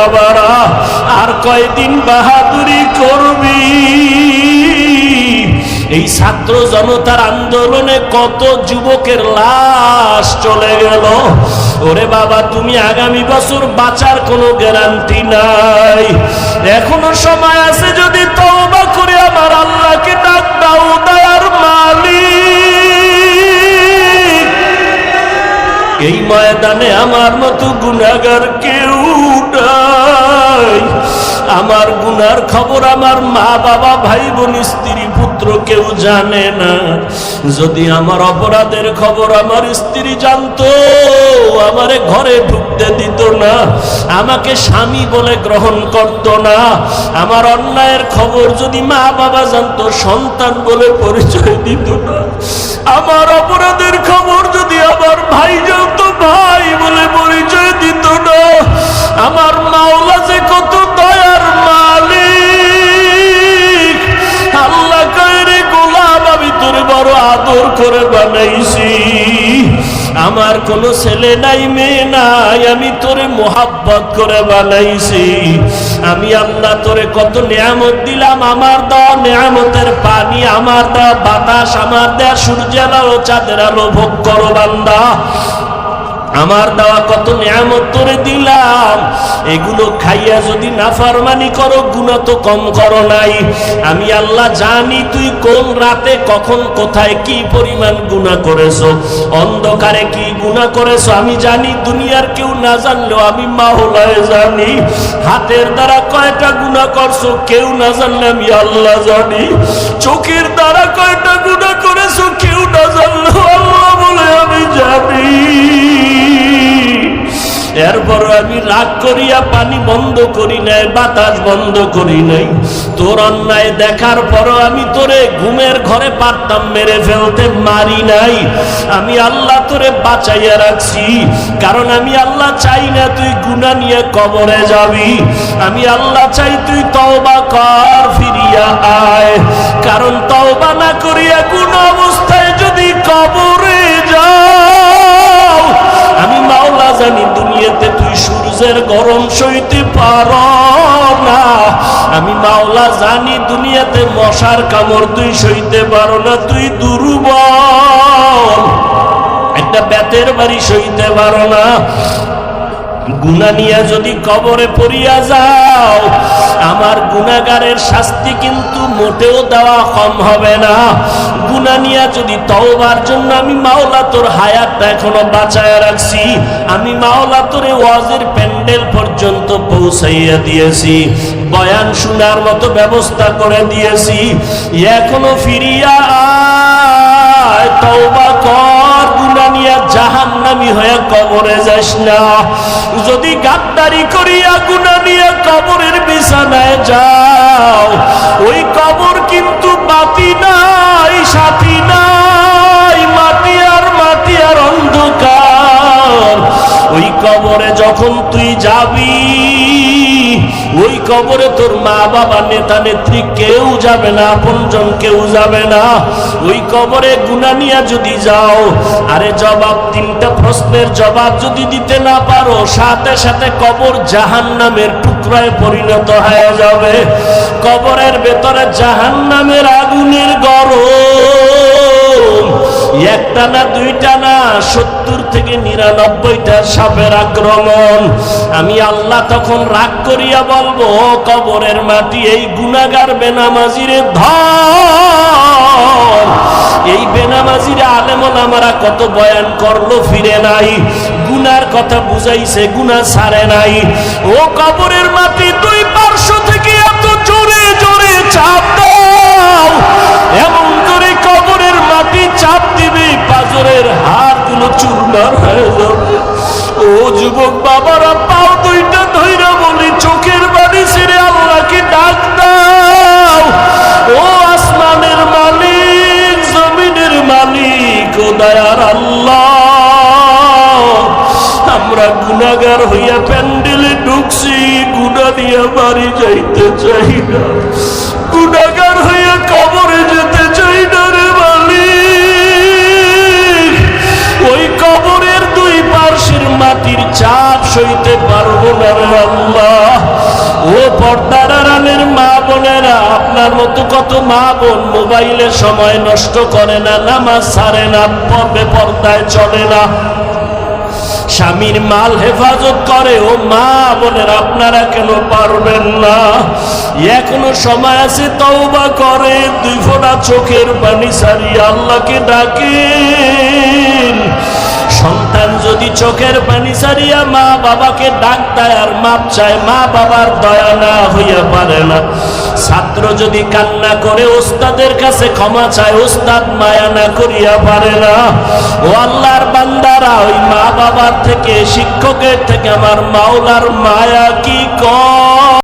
বাবারা আর কয়দিন বাহাদুরি করবি? এই ছাত্র জনতার আন্দোলনে কত যুবকের লাশ চলে গেল। ওরে বাবা, তুমি আগামী বছর বাঁচার কোনো গ্যারান্টি নাই। এখনো সময় আছে, যদি তওবা করে আমার আল্লাহকে ডাক দাও, দয়ার মালিক। এই ময়দানে আমার মতো গুনাহগার কেউ নাই। আমার গুনার খবর আমার মা বাবা ভাই বোন স্ত্রী পুত্র কেউ জানে না। যদি আমার অপরাধের খবর আমার স্ত্রী জানতো, আমারে ঘরে ঢুকতে দিত না, আমাকে স্বামী বলে গ্রহণ করত না। আমার অন্যায়ের খবর যদি মা বাবা জানতো, সন্তান বলে পরিচয় দিত না। আমার অপরাধের খবর যদি আমার ভাই জানতো, ভাই বলে পরিচয় দিত না। আমার মাওলা যে কত দয়ার মালিক। আল্লাহ কইরে গোলাম, আমি তোরে বড় আদর করে বানাইছি। আমার কোনো ছেলে নাই মেয়ে নাই, আমি তোরে মোহাব্বত করে বানাইছি। আমি আল্লাহ তোরে কত নিয়ামত দিলাম। আমার দেওয়া নিয়ামতের পানি, আমার দেওয়া বাতাস, আমার দেওয়া সূর্যের আলো চাঁদের আলো ভোগ করো বান্দা। আমার দেওয়া কত নিয়ামত তোরে দিলাম, এগুলো খাইয়া যদি নাফরমানি করো, গুনাহ তো কম করো নাই। আমি আল্লাহ জানি তুই কোন রাতে কখন কোথায় কি পরিমাণ গুনাহ করেছো, অন্ধকারে কি গুনাহ করেছো আমি জানি। দুনিয়ার কেউ না জানলেও আমি মাওলায় জানি। হাতের দ্বারা কয়টা গুনাহ করছো কেউ না জানলে আমি আল্লাহ জানি। চোখের দ্বারা কয়টা গুনাহ করেছো কেউ না জানলেও আল্লাহ বলে আমি জানি। এরপর আমি রাগ করিয়া পানি বন্ধ করি নাই, বাতাস বন্ধ করি নাই। তোর অন্যায় দেখার পরও আমি তোরে ঘুমের ঘরে পারতাম মেরে ফেলতে, মারি নাই। আমি আল্লাহ তোরে বাঁচাইয়া রাখছি, কারণ আমি আল্লাহ চাই না তুই গুনাহ নিয়ে কবরে যাবি। আমি আল্লাহ চাই তুই তওবা কর, ফিরিয়া আয়। কারণ তওবা না করিয়া কোন অবস্থায় যদি কবরে যাও, আমি মাওলা জানি দুনিয়াতে তুই সূর্যের গরম সইতে পারো না। আমি মাওলা জানি দুনিয়াতে মশার কামড় তুই সইতে পারো না, তুই দুর্বল। একটা বেতের বাড়ি সইতে পারো না। গুনাহ নিয়ে যদি কবরে পড়িয়া যাও, আমার গুনাহগারের শাস্তি কিন্তু মোটেও দেওয়া কম হবে না। গুনাহ নিয়ে যদি তওবার জন্য আমি মাওলা তোর হায়াতটা এখনো বাঁচায় রাখছি। আমি মাওলা তোরে ওয়াজের প্যান্ডেল পর্যন্ত পৌঁছাইয়া দিয়েছি, বয়ান শোনার মতো ব্যবস্থা করে দিয়েছি। এখনো ফিরিয়া আয়, তওবা কর, গুনাহ নিয়ে জাহান্নামী হয়ে কবরে যাস না। যদি গাদ্দারি করিয়া গুনাহ নিয়ে কবরের বিছানায় যাও, ওই কবর কিন্তু বাতি নাই, সাথী নাই, মাটি আর অন্ধকার। ওই কবরে যখন তুই যাবি, ওই কবরে তোর মা বাবা নেতা নেত্রী কেউ যাবে না, আপনজন কেউ যাবে না। ওই কবরে গুনাহ নিয়ে যদি যাও, আরে জবাব, তিনটা প্রশ্নের জবাব যদি দিতে না পারো, সাথে সাথে কবর জাহান্নামের টুকরায় পরিণত হয়ে যাবে। কবরের ভেতরে জাহান্নামের আগুনের গরম, একটা না দুইটা না, 70 থেকে 99টা সাপের আক্রমণ। আমি আল্লাহ তখন রাগ করিয়া বলবো, কবরের মাটি এই গুনাহগার বেনামাজিরে ধর। এই বেনামাজিরে আলেম ওলামারা কত বয়ান করলো, ফিরে নাই। গুনার কথা বুঝাইছে, গুনাহ ছাড়ে নাই। ও কবরের মাটি, দুই পার্শ্ব থেকে এত জোরে জোরে চাপ দাও, এমন করে কবরের মাটি চাপ দিবে পাজরের হাড়গুলো চূর্ণার হয়ে যাবে। ও যুবক বাবারা, পাও দুইটা ধইরা বলি, চোখের বাড়ি ছেড়ে আল্লাহকে ডাক দাও। ও আসমানের মালিক, জমিনের মালিক, ও দয়ার আল্লাহ, আমরা গুনাহগার হইয়া প্যান্ডেলে ঢুকছি, গুনাহ নিয়ে বাড়ি যাইতে চাই না, গুনাহগার হইয়া কবরে যেতে চাই না রে মালিক। ওই কবরের দুই পার্শ্বের মাটির চাপ সইতে পারবো না রে আল্লাহ। পর্দার আড়ালের মা বোনেরা, আপনার মতো কত মা বোন মোবাইলে সময় নষ্ট করে না, নামাজ ছাড়ে না, পর্দায় চলে না, স্বামীর মাল হেফাজত করে। ও মা বোনের, আপনারা কেন পারবেন না? এখনো সময় আছে, তওবা করে 2 ফোঁটা চোখের পানি ছাড়িয়ে আল্লাহকে ডাকেন। সন্তান যদি চোখের পানি ছাড়িয়া মা বাবাকে ডাক দেয় আর মাপ চায়, মা বাবার দয়া না হইয়া পারে না। ছাত্র যদি কান্না করে ওস্তাদের কাছে ক্ষমা চায়, ওস্তাদ মায়া না করিয়া পারে না। ও আল্লাহর বান্দারা, ওই মা বাবার থেকে, শিক্ষকের থেকে আমার মাওলার মায়া কি কম।